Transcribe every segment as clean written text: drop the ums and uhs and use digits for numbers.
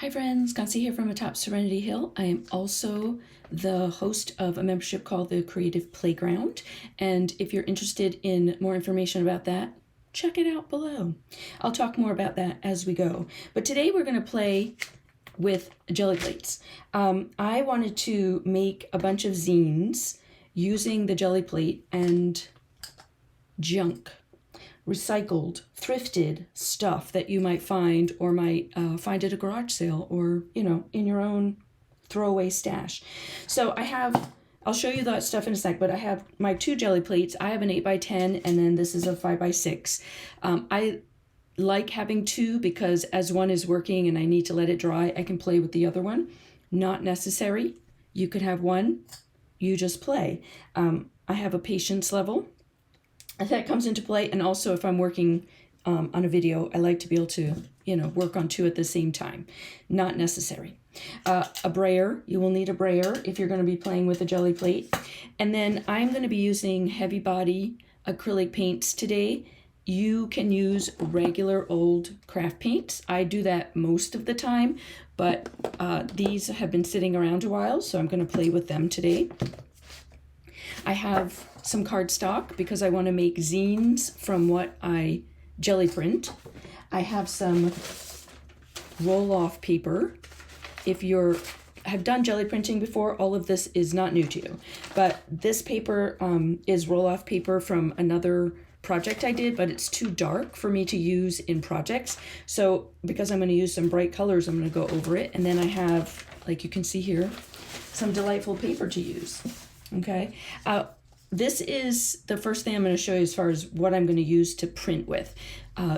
Hi friends, Gonsi here from atop Serenity Hill. I am also the host of a membership called the Creative Playground, and if you're interested in more information about that, check it out below. I'll talk more about that as we go. But today we're going to play with jelly plates. I wanted to make a bunch of zines using the jelly plate and junk, recycled, thrifted stuff that you might find or might find at a garage sale or, in your own throwaway stash. So I'll show you that stuff in a sec, but I have my two jelly plates. I have an 8x10 and then this is a 5x6. I like having two because as one is working and I need to let it dry, I can play with the other one. Not necessary. You could have one, you just play. I have a patience level that comes into play, and also if I'm working on a video, I like to be able to, work on two at the same time. Not necessary. A brayer, you will need a brayer if you're going to be playing with a jelly plate. And then I'm going to be using heavy body acrylic paints today. You can use regular old craft paints. I do that most of the time, but these have been sitting around a while, so I'm going to play with them today. I have some cardstock because I want to make zines from what I jelly print. I have some roll-off paper. If have done jelly printing before, all of this is not new to you. But this paper is roll-off paper from another project I did, but it's too dark for me to use in projects. So because I'm going to use some bright colors, I'm going to go over it. And then I have, like you can see here, some delightful paper to use. Okay, this is the first thing I'm going to show you as far as what I'm going to use to print with.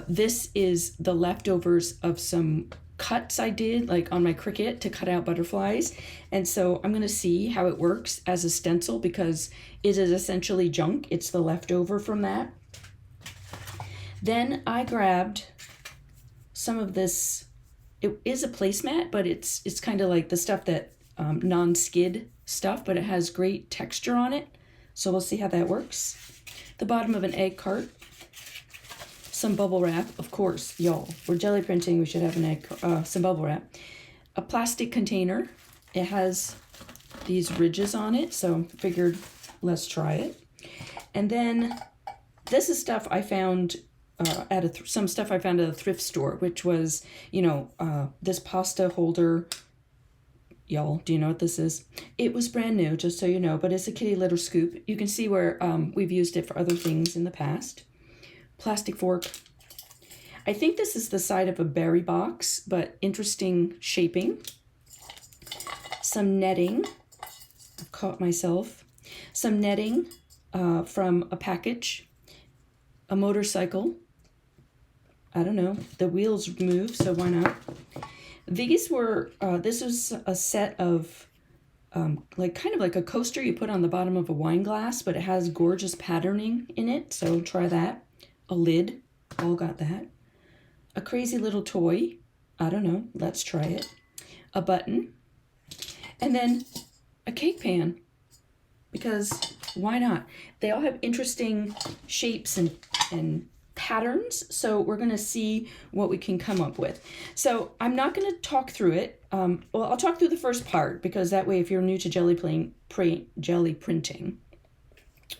This is the leftovers of some cuts I did, like on my Cricut, to cut out butterflies. And so I'm going to see how it works as a stencil because it is essentially junk. It's the leftover from that. Then I grabbed some of this. It is a placemat, but it's kind of like the stuff that non-skid stuff, but it has great texture on it. So we'll see how that works. The bottom of an egg cart. Some bubble wrap, of course, y'all. We're jelly printing, we should have some bubble wrap. A plastic container. It has these ridges on it, so figured let's try it. And then this is stuff I found some stuff I found at a thrift store, which was, this pasta holder. Y'all, do you know what this is? It was brand new, just so you know, but it's a kitty litter scoop. You can see where we've used it for other things in the past. Plastic fork. I think this is the side of a berry box, but interesting shaping. Some netting. I've caught myself. Some netting from a package. A motorcycle. I don't know. The wheels move, so why not? These were, this was a set of, kind of like a coaster you put on the bottom of a wine glass, but it has gorgeous patterning in it, so try that. A lid, all got that. A crazy little toy, I don't know, let's try it. A button, and then a cake pan, because why not? They all have interesting shapes and patterns, so we're going to see what we can come up with. So I'm not going to talk through it. Well, I'll talk through the first part because that way if you're new to jelly printing,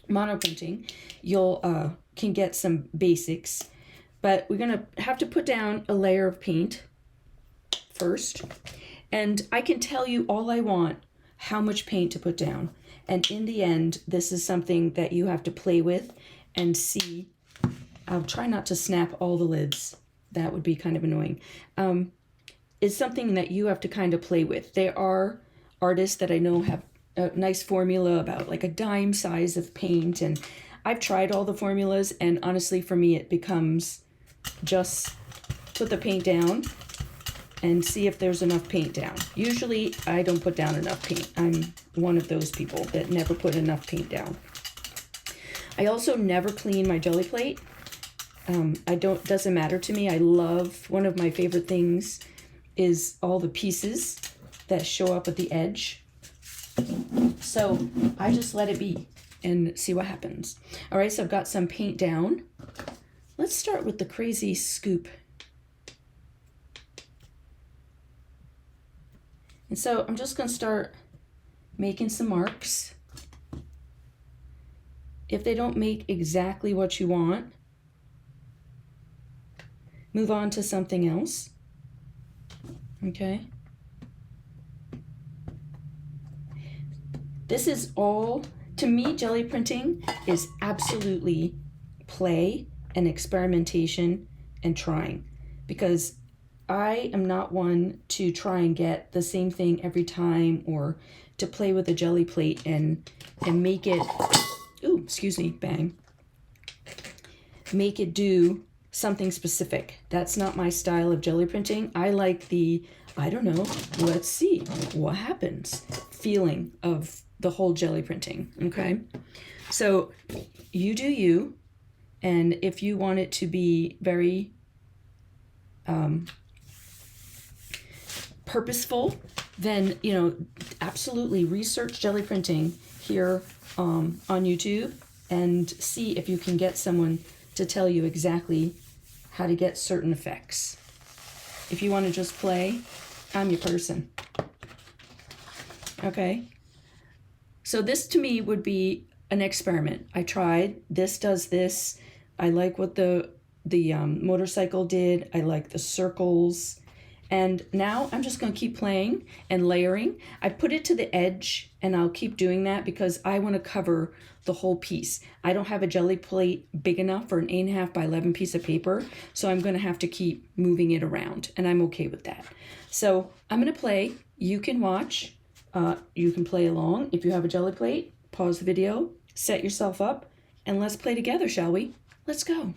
monoprinting, you'll can get some basics. But we're going to have to put down a layer of paint first, and I can tell you all I want how much paint to put down, and in the end this is something that you have to play with and see. I'll try not to snap all the lids. That would be kind of annoying. It's something that you have to kind of play with. There are artists that I know have a nice formula about like a dime size of paint, and I've tried all the formulas, and honestly for me it becomes just put the paint down and see if there's enough paint down. Usually I don't put down enough paint. I'm one of those people that never put enough paint down. I also never clean my jelly plate. Doesn't matter to me. I love, one of my favorite things is all the pieces that show up at the edge. So I just let it be and see what happens. All right, so I've got some paint down. Let's start with the crazy scoop. And so I'm just going to start making some marks. If they don't make exactly what you want, move on to something else. Okay. This is all, to me, jelly printing is absolutely play and experimentation and trying, because I am not one to try and get the same thing every time, or to play with a jelly plate and make it, ooh, excuse me, bang, make it do something specific. That's not my style of jelly printing. I like the, I don't know, let's see what happens feeling of the whole jelly printing, okay? So you do you, and if you want it to be very purposeful, then, you know, absolutely research jelly printing here on YouTube and see if you can get someone to tell you exactly how to get certain effects. If you want to just play, I'm your person. Okay? So this to me would be an experiment. I tried, this does this. I like what the motorcycle did. I like the circles. And now I'm just going to keep playing and layering. I put it to the edge, and I'll keep doing that because I want to cover the whole piece. I don't have a jelly plate big enough for an 8.5 by 11 piece of paper, so I'm going to have to keep moving it around, and I'm okay with that. So I'm going to play. You can watch. You can play along. If you have a jelly plate, pause the video, set yourself up, and let's play together, shall we? Let's go.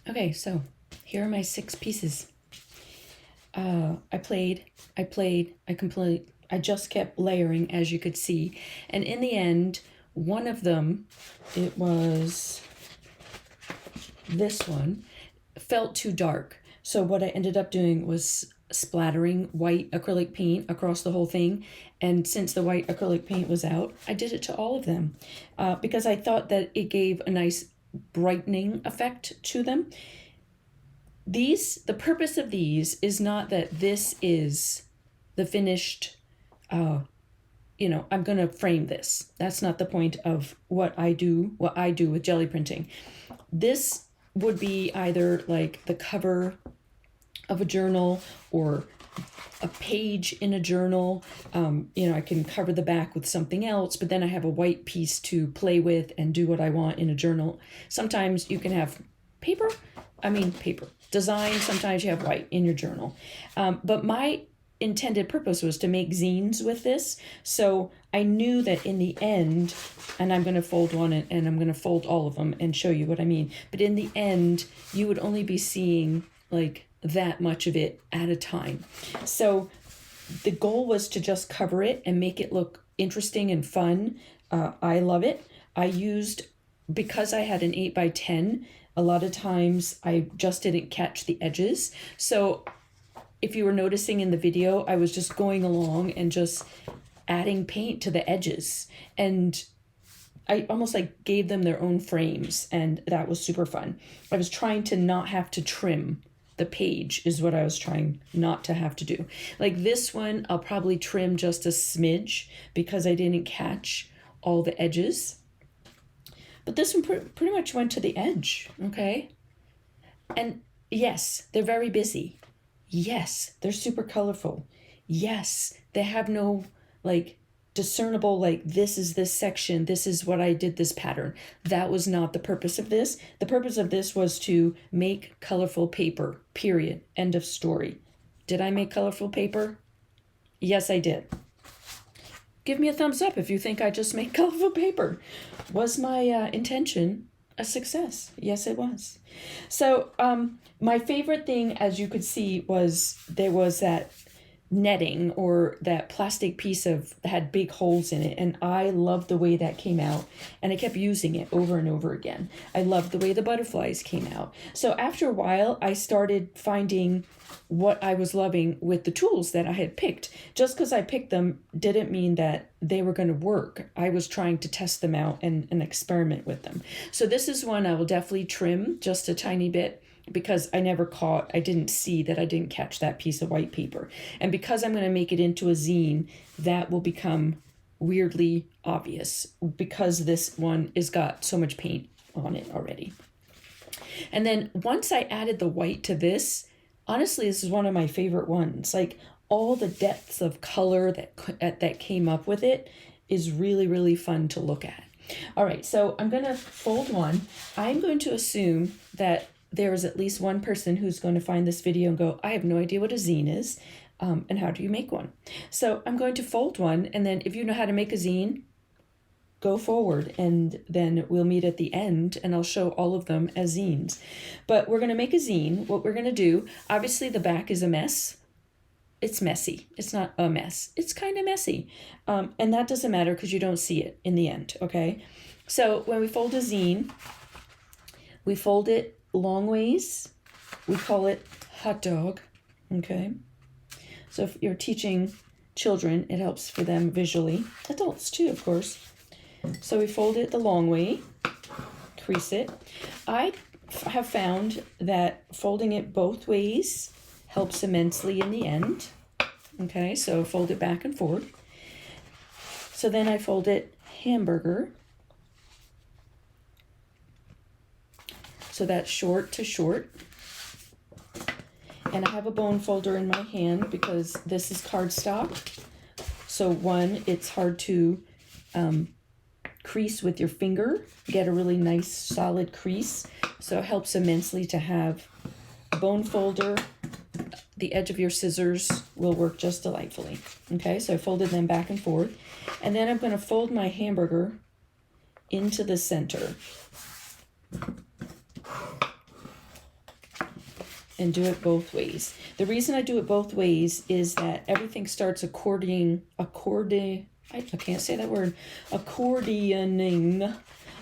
Okay, so here are my 6 pieces. I just kept layering, as you could see. And in the end, one of them, it was this one, felt too dark. So what I ended up doing was splattering white acrylic paint across the whole thing. And since the white acrylic paint was out, I did it to all of them because I thought that it gave a nice brightening effect to them. The purpose of these is not that this is the finished, I'm going to frame this. That's not the point of what I do with jelly printing. This would be either like the cover of a journal or a page in a journal. I can cover the back with something else, but then I have a white piece to play with and do what I want in a journal. Sometimes you can have paper. Design, sometimes you have white in your journal. But my intended purpose was to make zines with this. So I knew that in the end, and I'm going to fold one and I'm going to fold all of them and show you what I mean. But in the end, you would only be seeing like that much of it at a time. So the goal was to just cover it and make it look interesting and fun. I love it. Because I had an 8x10, a lot of times I just didn't catch the edges. So if you were noticing in the video, I was just going along and just adding paint to the edges. And I almost like gave them their own frames, and that was super fun. I was trying to not have to trim the page is what I was trying not to have to do. Like this one, I'll probably trim just a smidge because I didn't catch all the edges. But this one pretty much went to the edge, okay? And yes, they're very busy. Yes, they're super colorful. Yes, they have no like discernible, like this is this section, this is what I did this pattern. That was not the purpose of this. The purpose of this was to make colorful paper, period, end of story. Did I make colorful paper? Yes, I did. Give me a thumbs up if you think I just made colorful paper. Was my intention a success? Yes, it was. So my favorite thing, as you could see, was there was that netting or that plastic piece had big holes in it, and I loved the way that came out, and I kept using it over and over again. I loved the way the butterflies came out. So after a while, I started finding what I was loving with the tools that I had picked. Just because I picked them didn't mean that they were going to work. I was trying to test them out and experiment with them. So this is one I will definitely trim just a tiny bit because I didn't see that I didn't catch that piece of white paper. And because I'm going to make it into a zine, that will become weirdly obvious because this one has got so much paint on it already. And then once I added the white to this, honestly, this is one of my favorite ones. Like all the depths of color that came up with it is really, really fun to look at. All right, so I'm going to fold one. I'm going to assume that there is at least one person who's going to find this video and go, I have no idea what a zine is, and how do you make one? So I'm going to fold one, and then if you know how to make a zine, go forward, and then we'll meet at the end, and I'll show all of them as zines. But we're going to make a zine. What we're going to do, obviously the back is a mess. It's messy. It's not a mess. It's kind of messy. And that doesn't matter because you don't see it in the end, okay? So when we fold a zine, we fold it long ways. We call it hot dog, okay? So if you're teaching children, it helps for them visually. Adults too, of course. So we fold it the long way, crease it. I have found that folding it both ways helps immensely in the end. Okay, so fold it back and forth. So then I fold it hamburger. So that's short to short. And I have a bone folder in my hand because this is cardstock. So one, it's hard to crease with your finger, get a really nice solid crease. So it helps immensely to have a bone folder. The edge of your scissors will work just delightfully. Okay, so I folded them back and forth. And then I'm going to fold my hamburger into the center. and do it both ways. The reason I do it both ways is that everything starts accordioning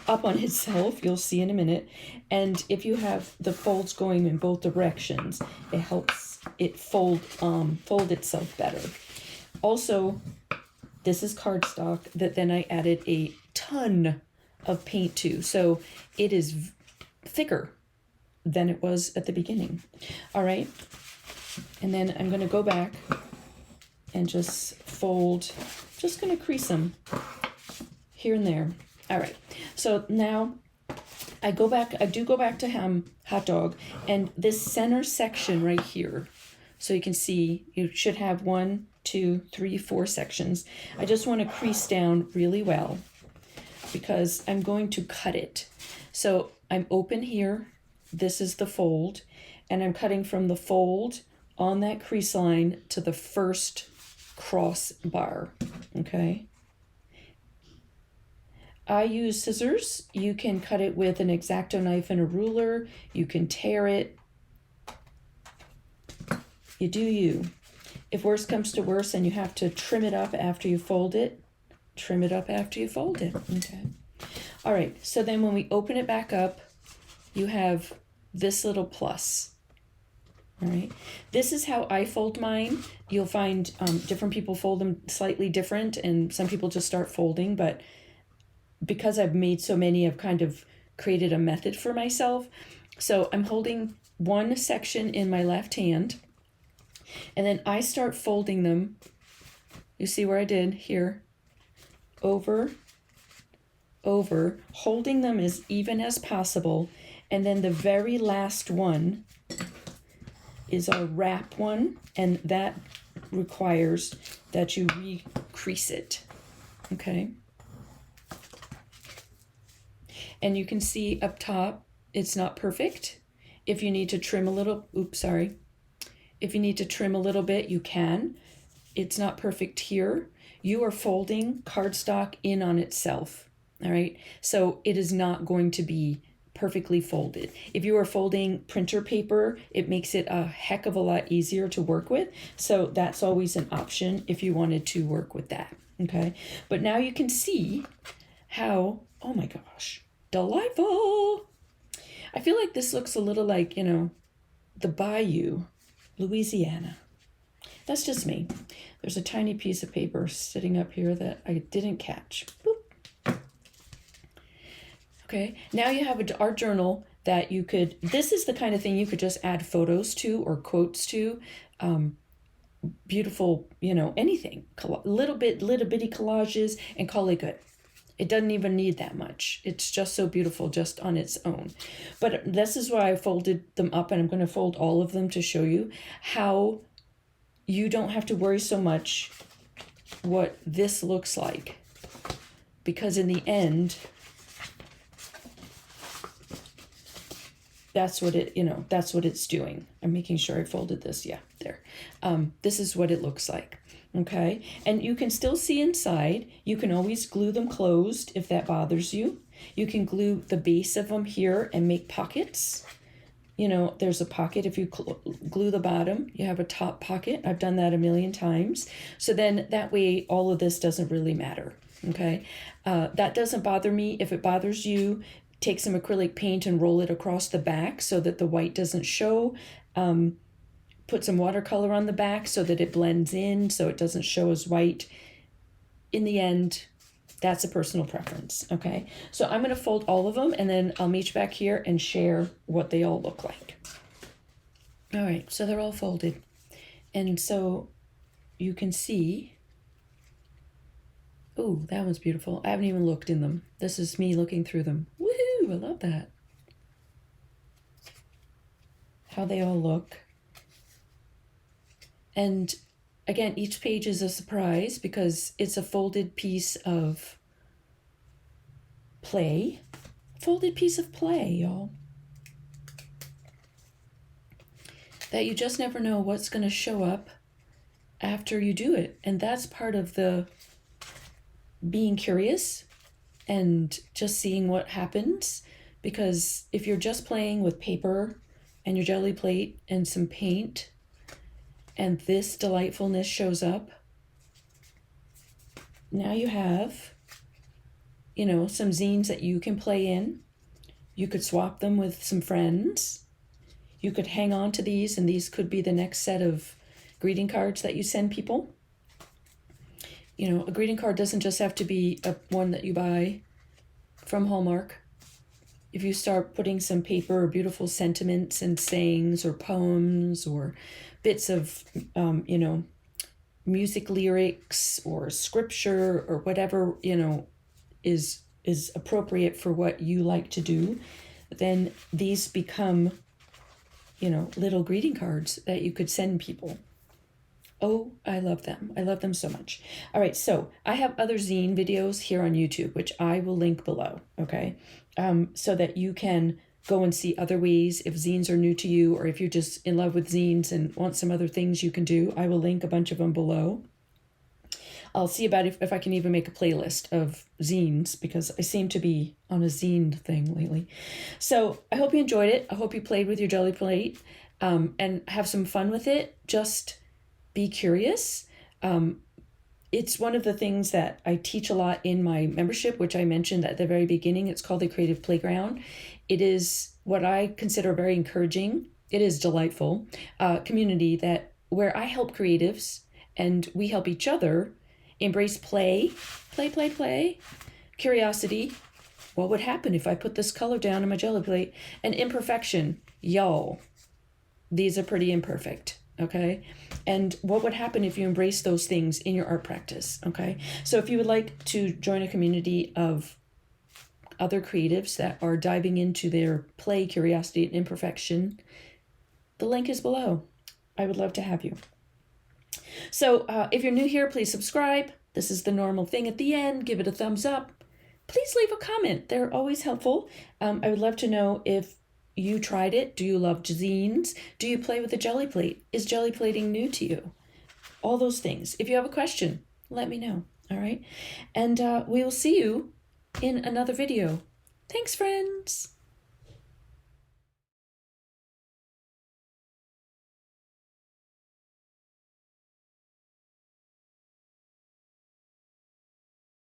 up on itself. You'll see in a minute. And if you have the folds going in both directions, it helps it fold itself better. Also, this is cardstock that then I added a ton of paint to, so it is thicker than it was at the beginning. All right, and then I'm going to go back and just fold, just going to crease them here and there. All right, so now I do go back to hot dog, and this center section right here, so you can see you should have 1, 2, 3, 4 sections. I just want to crease down really well because I'm going to cut it. So I'm open here, this is the fold, and I'm cutting from the fold on that crease line to the first cross bar, okay? I use scissors. You can cut it with an X-Acto knife and a ruler. You can tear it. You do you. If worse comes to worse and you have to trim it up after you fold it, trim it up after you fold it, okay? All right, so then when we open it back up, you have this little plus. All right, this is how I fold mine. You'll find different people fold them slightly different, and some people just start folding, but because I've made so many, I've kind of created a method for myself. So I'm holding one section in my left hand, and then I start folding them. You see where I did here? Over, over, holding them as even as possible. And then the very last one is our wrap one, and that requires that you re-crease it, okay? And you can see up top, it's not perfect. If you need to trim a little, if you need to trim a little bit, you can. It's not perfect here. You are folding cardstock in on itself, all right? So it is not going to be perfectly folded. If you are folding printer paper, it makes it a heck of a lot easier to work with. So that's always an option if you wanted to work with that, okay? But now you can see how, oh my gosh, delightful. I feel like this looks a little like, you know, the Bayou, Louisiana. That's just me. There's a tiny piece of paper sitting up here that I didn't catch. Boop. Okay, now you have an art journal that you could, this is the kind of thing you could just add photos to or quotes to. Beautiful, you know, anything. Little bitty collages and call it good. It doesn't even need that much. It's just so beautiful just on its own. But this is why I folded them up, and I'm going to fold all of them to show you how you don't have to worry so much what this looks like. Because in the end, that's what it, you know, that's what it's doing. I'm making sure I folded this. Yeah, there. This is what it looks like. Okay, and you can still see inside. You can always glue them closed if that bothers you. You can glue the base of them here and make pockets. You know, there's a pocket. If you glue the bottom, you have a top pocket. I've done that a million times. So then that way all of this doesn't really matter, okay? That doesn't bother me. If it bothers you, take some acrylic paint and roll it across the back so that the white doesn't show. Put some watercolor on the back so that it blends in, so it doesn't show as white. In the end, that's a personal preference, okay? So I'm gonna fold all of them, and then I'll meet you back here and share what they all look like. All right, so they're all folded. And so you can see, oh, that one's beautiful. I haven't even looked in them. This is me looking through them. Woohoo, I love that. How they all look. And again, each page is a surprise because it's a folded piece of play. Folded piece of play, y'all. That you just never know what's going to show up after you do it. And that's part of the being curious and just seeing what happens. Because if you're just playing with paper, and your jelly plate and some paint, and this delightfulness shows up. Now you have, you know, some zines that you can play in. You could swap them with some friends. You could hang on to these, and these could be the next set of greeting cards that you send people. You know, a greeting card doesn't just have to be one that you buy from Hallmark. If you start putting some paper or beautiful sentiments and sayings or poems or bits of, you know, music lyrics or scripture or whatever, you know, is appropriate for what you like to do, then these become, you know, little greeting cards that you could send people. Oh, I love them. I love them so much. All right, so I have other zine videos here on YouTube, which I will link below, okay? So that you can go and see other ways if zines are new to you, or if you're just in love with zines and want some other things you can do. I will link a bunch of them below. I'll see about if I can even make a playlist of zines, because I seem to be on a zine thing lately. So I hope you enjoyed it. I hope you played with your jelly plate and have some fun with it. Just be curious. It's one of the things that I teach a lot in my membership, which I mentioned at the very beginning. It's called the Creative Playground. It is what I consider very encouraging. It is delightful community that where I help creatives and we help each other embrace play, curiosity. What would happen if I put this color down in my jelly plate? And imperfection. Y'all, these are pretty imperfect. Okay. And what would happen if you embrace those things in your art practice? Okay. So if you would like to join a community of other creatives that are diving into their play, curiosity, and imperfection, the link is below. I would love to have you. So if you're new here, please subscribe. This is the normal thing at the end. Give it a thumbs up. Please leave a comment. They're always helpful. I would love to know if you tried it. Do you love zines? Do you play with a jelly plate? Is jelly plating new to you? All those things. If you have a question, let me know. All right. And we will see you in another video. Thanks, friends.